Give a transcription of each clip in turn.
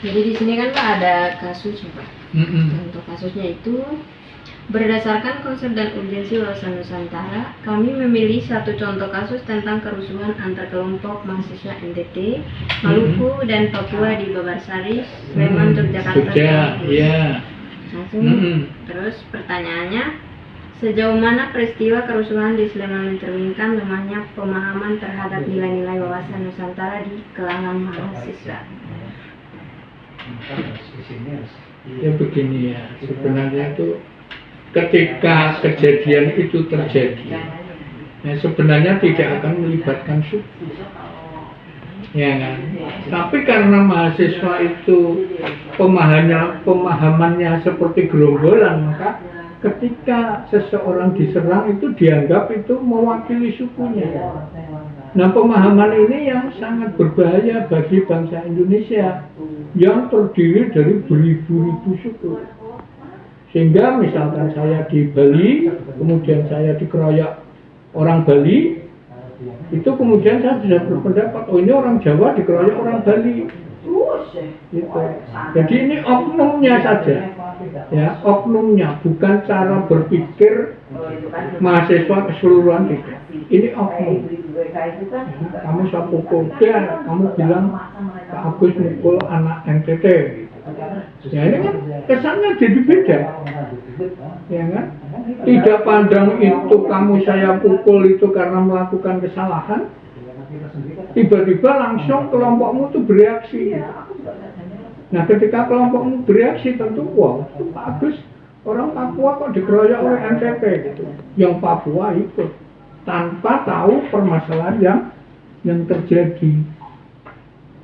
Jadi di sini kan Pak ada kasus ya Pak. Untuk kasusnya itu berdasarkan konsep dan urgensi wawasan Nusantara, kami memilih satu contoh kasus tentang kerusuhan antar kelompok mahasiswa NTT, Maluku dan Papua di Babarsari, Sleman, Yogyakarta. Iya. Langsung. Terus pertanyaannya, sejauh mana peristiwa kerusuhan di Sleman mencerminkan lemahnya pemahaman terhadap nilai-nilai wawasan Nusantara di kalangan mahasiswa? Ya begini ya, sebenarnya itu ketika kejadian itu terjadi, ya sebenarnya tidak akan melibatkan suku, ya kan? Tapi karena mahasiswa itu pemahamannya seperti gerombolan, maka ketika seseorang diserang itu dianggap itu mewakili sukunya. Nah, pemahaman ini yang sangat berbahaya bagi bangsa Indonesia yang terdiri dari beribu-ribu suku. Sehingga misalkan saya di Bali, kemudian saya dikeroyok orang Bali, itu kemudian saya bisa berpendapat, oh ini orang Jawa dikeroyok orang Bali. Gitu. Jadi ini oknumnya saja, ya oknumnya, bukan cara berpikir mahasiswa keseluruhan tidak. Ini oknum. Kamu saya pukul, ya kamu bilang Pak Agus mukul anak NTT. Ya ini kan kesannya jadi beda, ya kan? Tidak pandang itu kamu saya pukul itu karena melakukan kesalahan, tiba-tiba langsung kelompokmu itu bereaksi. Nah ketika kelompokmu bereaksi tentu wow, itu Pak Agus orang Papua kok dikeroyok oleh NTT gitu. Yang Papua ikut tanpa tahu permasalahan yang terjadi.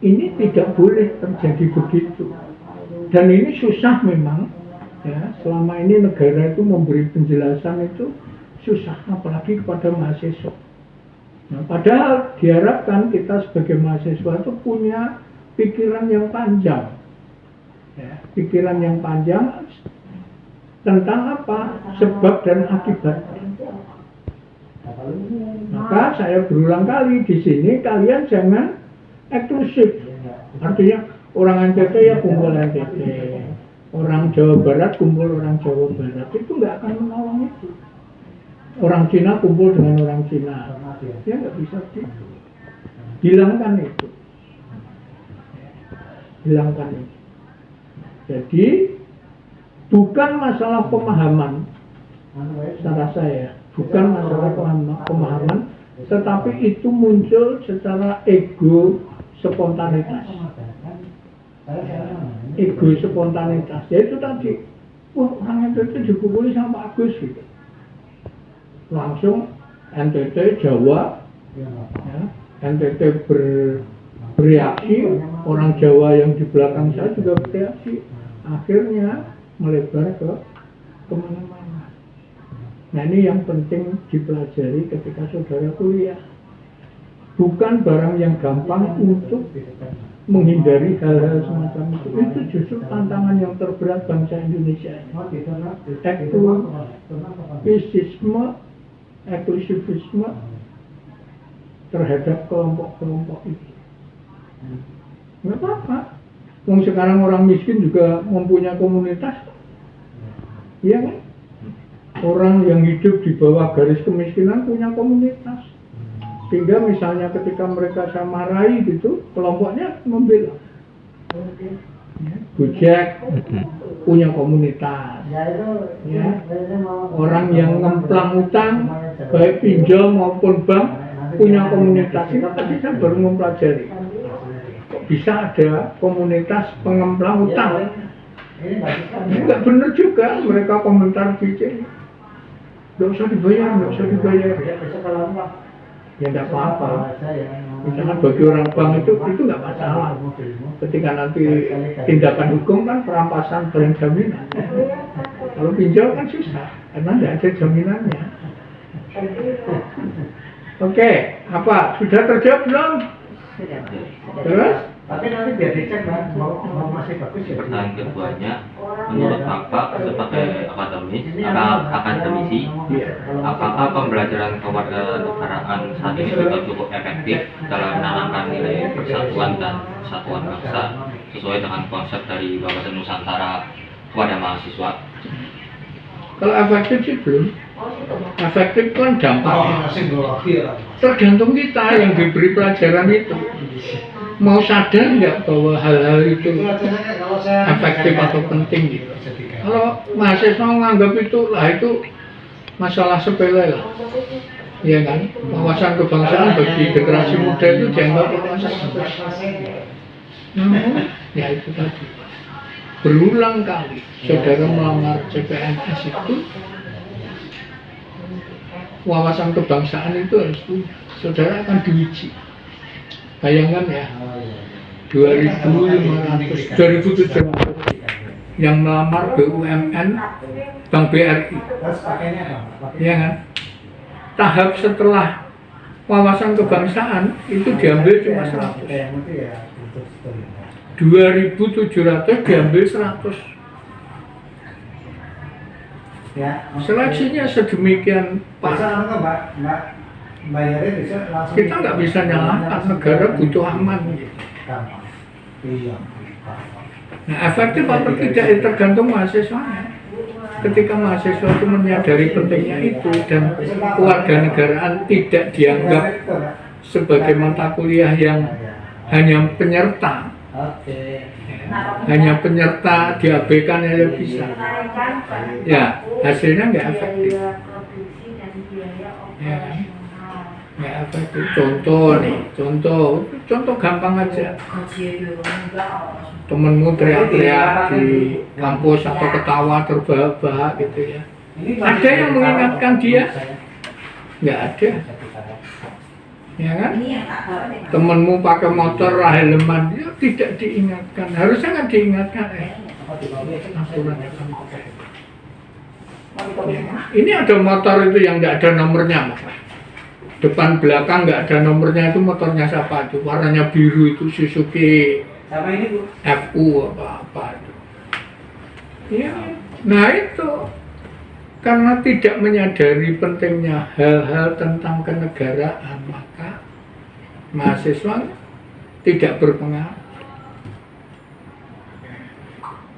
Ini tidak boleh terjadi begitu. Dan ini susah memang, ya. Selama ini negara itu memberi penjelasan itu susah, apalagi kepada mahasiswa. Nah, padahal diharapkan kita sebagai mahasiswa itu punya pikiran yang panjang, ya. Pikiran yang panjang tentang apa? Sebab dan akibat. Maka saya berulang kali di sini kalian jangan eksklusif. Artinya orang NTT ya kumpul NTT, orang Jawa Barat kumpul orang Jawa Barat, itu nggak akan menolong itu. Orang Cina kumpul dengan orang Cina, ya nggak bisa gitu. Hilangkan itu, hilangkan itu. Jadi bukan masalah pemahaman, secara saya, bukan masalah pemahaman, tetapi itu muncul secara ego spontanitas. Ego spontanitas, yaitu tadi, wah orang NTT dipukuli sama Agus gitu. Langsung NTT Jawa, ya, NTT bereaksi, orang Jawa yang di belakang saya juga bereaksi, akhirnya melebar ke kemana-mana. Nah ini yang penting dipelajari ketika saudara kuliah. Bukan barang yang gampang untuk menghindari hal-hal semacam itu. Itu justru tantangan yang terberat bangsa Indonesia. Eksklusifisme terhadap kelompok-kelompok itu. Nggak apa-apa. Sekarang orang miskin juga mempunyai komunitas. Iya kan? Orang yang hidup di bawah garis kemiskinan punya komunitas. Sehingga misalnya ketika mereka saya marahi gitu, kelompoknya membela. Gojek punya komunitas. Ya. Orang yang ngemplang utang, baik pinjol maupun bank, punya komunitas. Ini tadi saya baru mempelajari. Kok bisa ada komunitas pengemplang utang? Enggak benar juga, mereka komentar bikin. Nggak usah dibayar, nggak usah dibayar. Ya nggak apa-apa. Misalkan bagi orang bank itu nggak masalah. Ketika nanti tindakan hukum kan perampasan barang jaminan. Kalau pinjol kan susah, karena nggak ada jaminannya. Oke, apa sudah terjawab belum? Terus? Tapi nanti biar dicek kan, mau masih bagus ya. Pertanyaan keduanya, menurut Bapak sebagai akademisi, apakah pembelajaran kewarganegaraan saat ini sudah cukup efektif dalam menanamkan nilai persatuan dan kesatuan bangsa sesuai dengan konsep dari wawasan Nusantara kepada mahasiswa? Kalau efektif sih belum. Efektif kan dampaknya. Tergantung kita yang diberi pelajaran itu. Mau sadar nggak bahwa hal-hal itu efektif atau penting gitu. Kalau mahasiswa menganggap itu masalah sepele lah, ya kan? Wawasan kebangsaan bagi generasi muda itu dianggap wawasan sepele. Namun, ya itu tadi. Berulang kali saudara melamar CPNS itu, wawasan kebangsaan itu harus punya. Saudara akan diuji. Bayangkan ya, 2007 yang melamar BUMN Bank BRI, ya kan? Tahap setelah wawasan kebangsaan itu diambil cuma 100, 2.700 diambil 100. Seleksinya sedemikian parah. Kita nggak bisa nyalahkan, negara butuh aman gitu. Nah, efektif atau tidak itu tergantung mahasiswanya. Ketika mahasiswa itu menyadari pentingnya itu dan kewarganegaraan tidak dianggap sebagai mata kuliah yang hanya penyerta, diabaikan ya bisa. Ya, hasilnya nggak efektif. Ya. Ya, efektif. Contoh gampang aja. Temenmu teriak-teriak di kampus atau ketawa terbahak-bahak gitu ya. Ada yang mengingatkan dia? Nggak ada. Ya kan? Temenmu pakai motor helman, dia tidak diingatkan. Harusnya kan diingatkan. Aturannya kan pakai. Ya. Ini ada motor itu yang nggak ada nomornya, Mas. Depan belakang nggak ada nomornya, itu motornya siapa itu? Warnanya biru itu Suzuki FU apa itu. Ya, nah itu karena tidak menyadari pentingnya hal-hal tentang kenegaraan, maka mahasiswa tidak berpengaruh,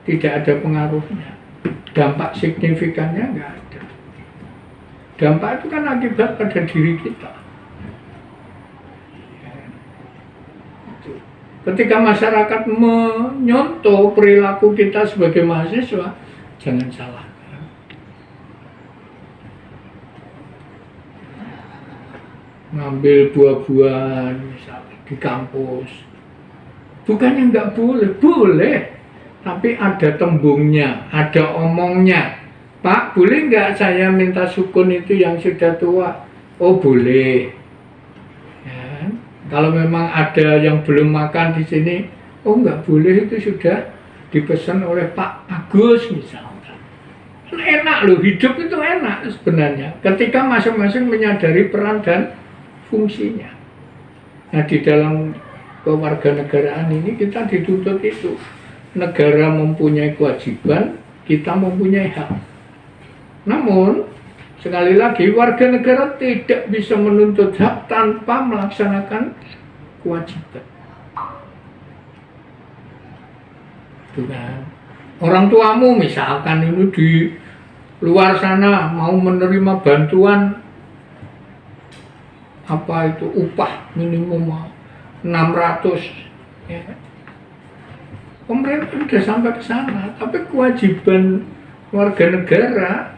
tidak ada pengaruhnya, dampak signifikannya nggak ada. Dampak itu kan akibat pada diri kita. Ketika masyarakat menyontoh perilaku kita sebagai mahasiswa, jangan salah. Ngambil buah-buahan misalnya di kampus, bukannya nggak boleh, boleh, tapi ada tembungnya, ada omongnya. Pak, boleh nggak saya minta sukun itu yang sudah tua? Oh boleh. Ya. Kalau memang ada yang belum makan di sini, oh nggak boleh, itu sudah dipesan oleh Pak Agus misalnya. Enak loh, hidup itu enak sebenarnya. Ketika masing-masing menyadari peran dan fungsinya. Nah di dalam kewarganegaraan ini kita dituntut itu. Negara mempunyai kewajiban, kita mempunyai hak. Namun, sekali lagi, warga negara tidak bisa menuntut hak tanpa melaksanakan kewajiban. Itu kan. Orang tuamu misalkan ini di luar sana mau menerima bantuan apa itu upah minimum 600, ya. Pemerintah sudah sampai ke sana, tapi kewajiban warga negara,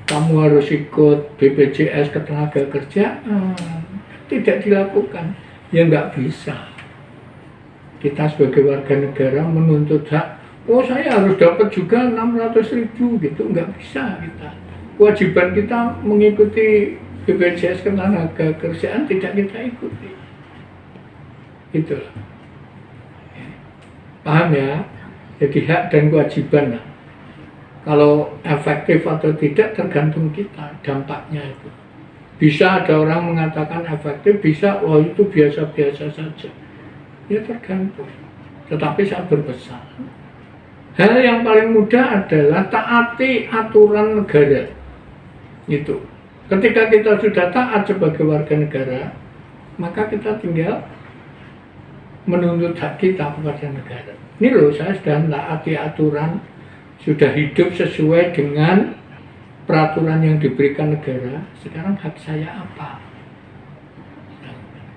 kamu harus ikut BPJS ketenagakerjaan, tidak dilakukan, ya nggak bisa. Kita sebagai warga negara menuntut hak, oh saya harus dapat juga 600.000 gitu, nggak bisa kita. Kewajiban kita mengikuti BPJS ketenagakerjaan tidak kita ikuti. Gitu. Paham ya? Jadi hak dan kewajiban lah. Kalau efektif atau tidak tergantung kita, dampaknya itu. Bisa ada orang mengatakan efektif, bisa, oh itu biasa-biasa saja. Ya tergantung. tetapi saya berpesan. Hal yang paling mudah adalah taati aturan negara. Itu. Ketika kita sudah taat sebagai warga negara, maka kita tinggal menuntut hak kita kepada negara. Ini loh, saya sudah taati aturan, sudah hidup sesuai dengan peraturan yang diberikan negara. Sekarang hak saya apa?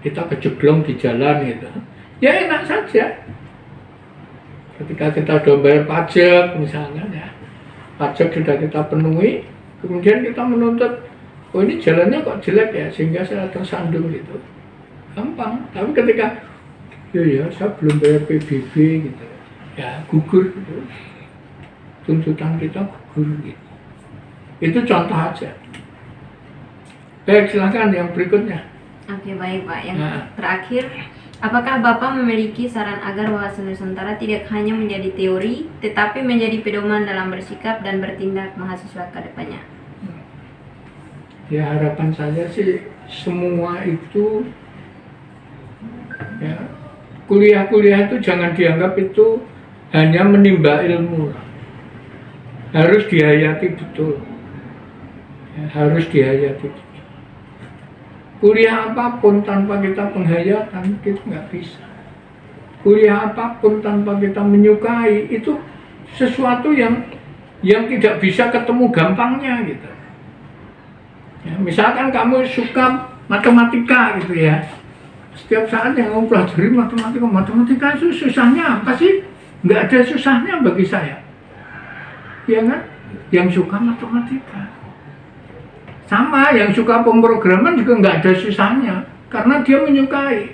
Kita kejeblong di jalan gitu. Ya enak saja. Ketika kita sudah bayar pajak misalnya ya, pajak sudah kita penuhi, kemudian kita menuntut, oh ini jalannya kok jelek ya, sehingga saya tersandung gitu. Gampang. Tapi ketika ya saya belum bayar PBB gitu, ya gugur gitu. Tuntutan kita gugur gitu. Itu contoh aja. Baik, silakan yang berikutnya. Oke, baik Pak. Yang terakhir, apakah Bapak memiliki saran agar wawasan Nusantara tidak hanya menjadi teori, tetapi menjadi pedoman dalam bersikap dan bertindak mahasiswa ke depannya? Ya, harapan saya sih semua itu ya, kuliah-kuliah itu jangan dianggap itu hanya menimba ilmu. Harus dihayati betul. Ya, harus dihayati betul. Kuliah apapun tanpa kita penghayatan, kita nggak bisa. Kuliah apapun tanpa kita menyukai, itu sesuatu yang tidak bisa ketemu gampangnya gitu. Ya, misalkan kamu suka matematika gitu ya, setiap saat yang kamu pelajari matematika itu susahnya apa sih? Nggak ada susahnya bagi saya. Ya kan? Yang suka matematika. Sama, yang suka pemrograman juga nggak ada susahnya, karena dia menyukai.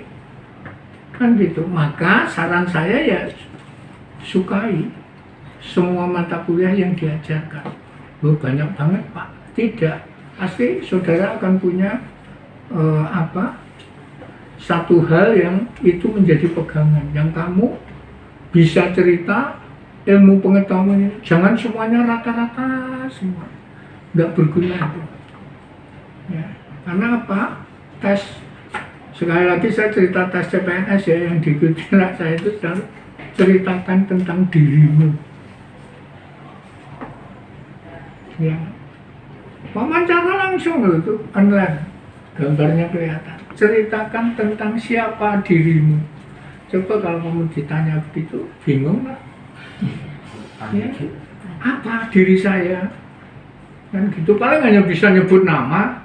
Kan gitu. Maka saran saya ya, sukai semua mata kuliah yang diajarkan. Oh, banyak banget Pak. Tidak. Pasti saudara akan punya satu hal yang itu menjadi pegangan, yang kamu bisa cerita ilmu pengetahuan. Jangan semuanya rata-rata semua, nggak berguna itu. Ya, karena apa? Tes, sekali lagi saya cerita tes CPNS ya, yang diikuti anak saya itu ceritakan tentang dirimu. Ya, wawancara langsung loh itu online, gambarnya kelihatan. Ceritakan tentang siapa dirimu. Coba kalau kamu ditanya begitu, bingung lah. Ya, apa diri saya? Kan gitu, paling hanya bisa nyebut nama,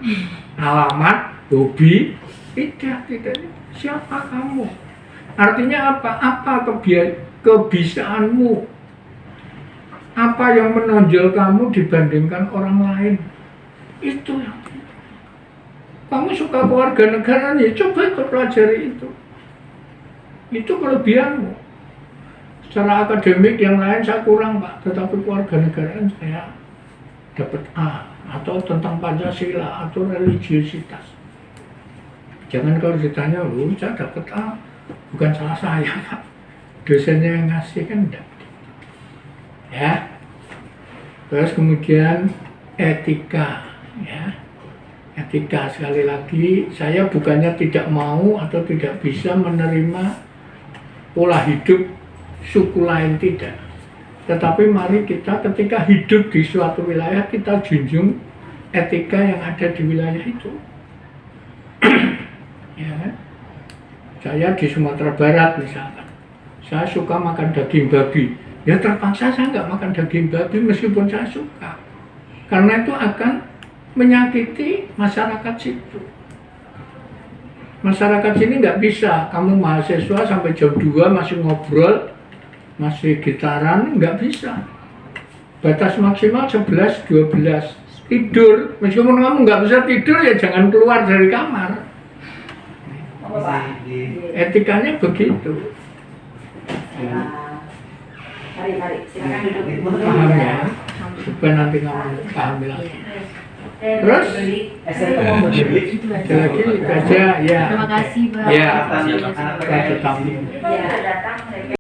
alamat, hobi. Tidak. Siapa kamu? Artinya apa? Apa kebisaanmu? Apa yang menonjol kamu dibandingkan orang lain? Itu yang kamu suka kewarganegaraan, ya coba itu pelajari itu. Itu kelebihanmu. Secara akademik yang lain saya kurang Pak, tetapi kewarganegaraan saya dapat A, atau tentang Pancasila atau religiositas. Jangan kalau ditanya, loh saya dapat A, bukan salah saya Pak, dosennya yang ngasih, kan enggak. Ya. Terus kemudian etika, ya. Etika, sekali lagi saya bukannya tidak mau atau tidak bisa menerima pola hidup suku lain, tidak. Tetapi mari kita ketika hidup di suatu wilayah, kita junjung etika yang ada di wilayah itu. Ya kan? Saya di Sumatera Barat misalkan, saya suka makan daging babi. Ya terpaksa saya nggak makan daging babi meskipun saya suka. Karena itu akan menyakiti masyarakat situ. Masyarakat sini nggak bisa, kamu mahasiswa sampai jam 2 masih ngobrol, masih gitaran, nggak bisa. Batas maksimal 11-12. Tidur, meskipun kamu nggak bisa tidur ya jangan keluar dari kamar. Etikanya begitu. Mari, silakan duduk. Paham ya? Supaya nanti kamu paham lagi. Terus? Ada lagi aja, ya. Terima kasih Pak. Ya, Terima kasih. kita tamu. Ya.